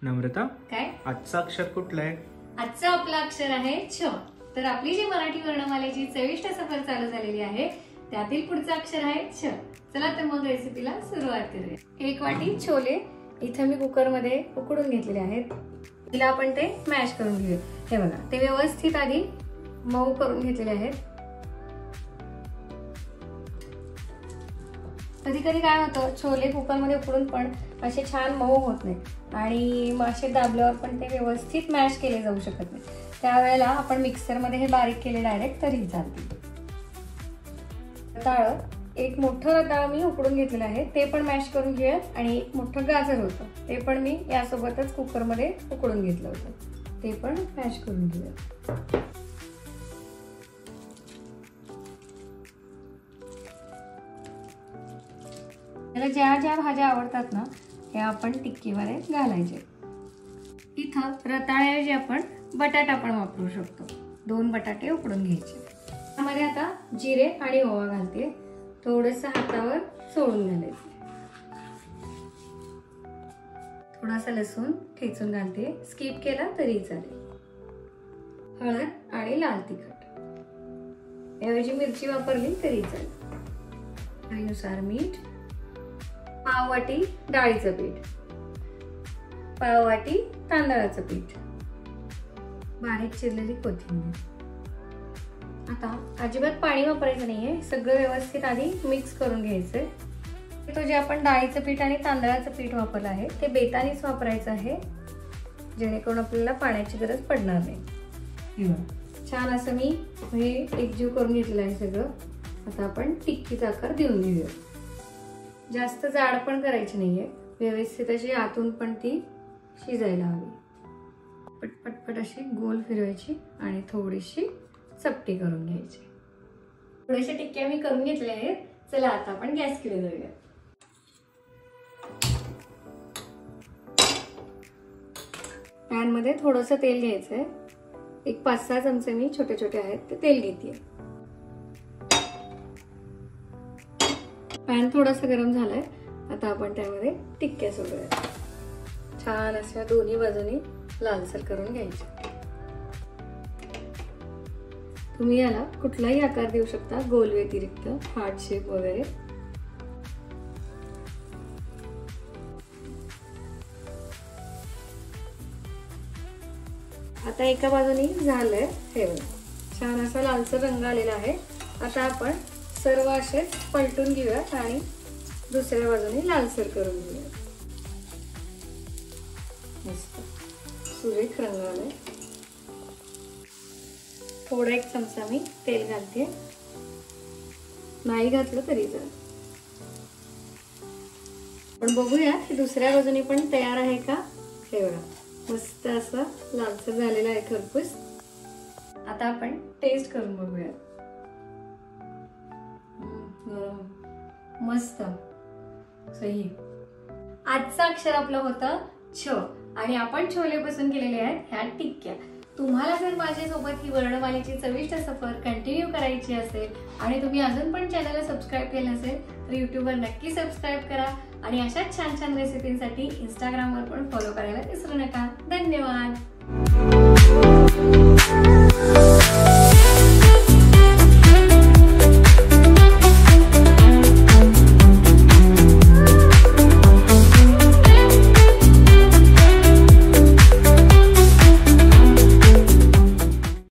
नम्रता, काय आजचा अक्षर कुठला आहे? आजचा आपला अक्षर आहे छ। तर आपली जी मराठी वर्णमालेची चविष्ट सफर चालू झालेली आहे त्यातील पुढचं अक्षर आहे छ। चला तर मग रेसिपीला सुरुवात करूया। 1 वाटी छोले इथे मी कुकर मध्ये उकडून घेतलेले आहेत। तिला आपण ते मॅश करून घेऊया। हे बघा, ते व्यवस्थित आधी मऊ करून घेतलेले आहेत। कधी कधी काय होतं, छोले कुकर मध्ये उकडून पण असे छान मऊ होत नाही आणि मासे दाबल्यावर पण ते व्यवस्थित मॅश केले जाऊ शकत नाही। त्यावेळेला आपण मिक्सर मध्ये हे बारीक केले डायरेक्ट तरी चालते। रताळ, एक मोठं रताळ मी उकडून घेतलेलं आहे, ते पण मॅश करून घेऊया। आणि एक मोठं गाजर होतं, ते पण मी यासोबतच कुकर मध्ये उकडून घेतलं होतं, ते पण मॅश करून घेऊया। त्याला ज्या ज्या भाज्या आवडतात ना हे आपण टिक्कीवर घालायचे। इथं रताळ्याऐवजी आपण बटाटा पण वापरू शकतो। 2 बटाटे उकडून घ्यायचे। त्यामध्ये आता जिरे आणि ओवा घालते, थोडस हातावर चोळून घालायचे। थोडासा लसूण ठेचून घालते, स्किप केला तरी चालेल। हळद आणि लाल तिखट, ऐवजी मिरची वापरली तरी चालेल। चवीनुसार मीठ, पाव वाटी डाळीचं पीठ, पाव वाटी तांदळाचं पीठ, बारीक चिरलेली कोथिंबीर। आता अजिबात पाणी वापरायचं नाहीये, सगळं व्यवस्थित आधी मिक्स करून घ्यायचंय। तो जे आपण डाळीचं पीठ आणि तांदळाचं पीठ वापरलं आहे ते बेतानीच वापरायचं आहे, जेणेकरून आपल्याला पाण्याची गरज पडणार नाही। छान असं मी हे एकजीव करून घेतलेलं आहे सगळं। आता आपण टिक्कीचा आकार देऊन घेऊया। जास्त जाड पण करायची नाहीये, व्यवस्थित अशी आतून पण ती शिजायला हवी। पटपट अशी गोल फिरवायची आणि थोडीशी चपटी करून घ्यायची। थोड्याशा टिक्क्या मी करून घेतल्या आहेत। चला आता आपण गॅस कडे जाऊया। पॅन मध्ये थोडंसं तेल घ्यायचंय, एक 5-6 चमचे मी छोटे छोटे आहेत ते तेल घेते। पॅन थोडासा गरम झालाय, आता आपण त्यामध्ये टिक्क्या सोडूया। छान अशा दोन्ही बाजूनी लालसर करून घ्यायच्या। तुम्ही याला कुठलाही आकार देऊ शकता, गोल व्यतिरिक्त हार्ट शेप वगैरे। आता एका बाजूनी झालंय, हे बघा छान असा लालसर रंग आलेला आहे। आता आपण सर्व असे पलटून घेऊयात आणि दुसऱ्या बाजूने लालसर करून घेऊयात। मस्त सुरेख रंग आलाय। थोडा 1 चमचा मी तेल घालते, नाही घातलं तरी चालेल। पण बघूया की दुसऱ्या बाजूने पण तयार आहे का। हे बघा मस्त असं लालसर झालेला आहे खरपूस। आता आपण टेस्ट करून बघूया। मस्त सही। आजचं अक्षर आपलं होतं छ आणि आपण छोलेपासून केलेले आहेत ह्या टिक्क्या। तुम्हाला जर माझ्यासोबत ही वर्णमालेची चविष्ट सफर कंटिन्यू करायची असेल आणि तुम्ही अजून पण चॅनलला सबस्क्राईब केलं नसेल तर यूट्यूबवर नक्की सबस्क्राईब करा आणि अशाच छान छान रेसिपींसाठी इंस्टाग्रामवर पण फॉलो करायला विसरू नका। धन्यवाद।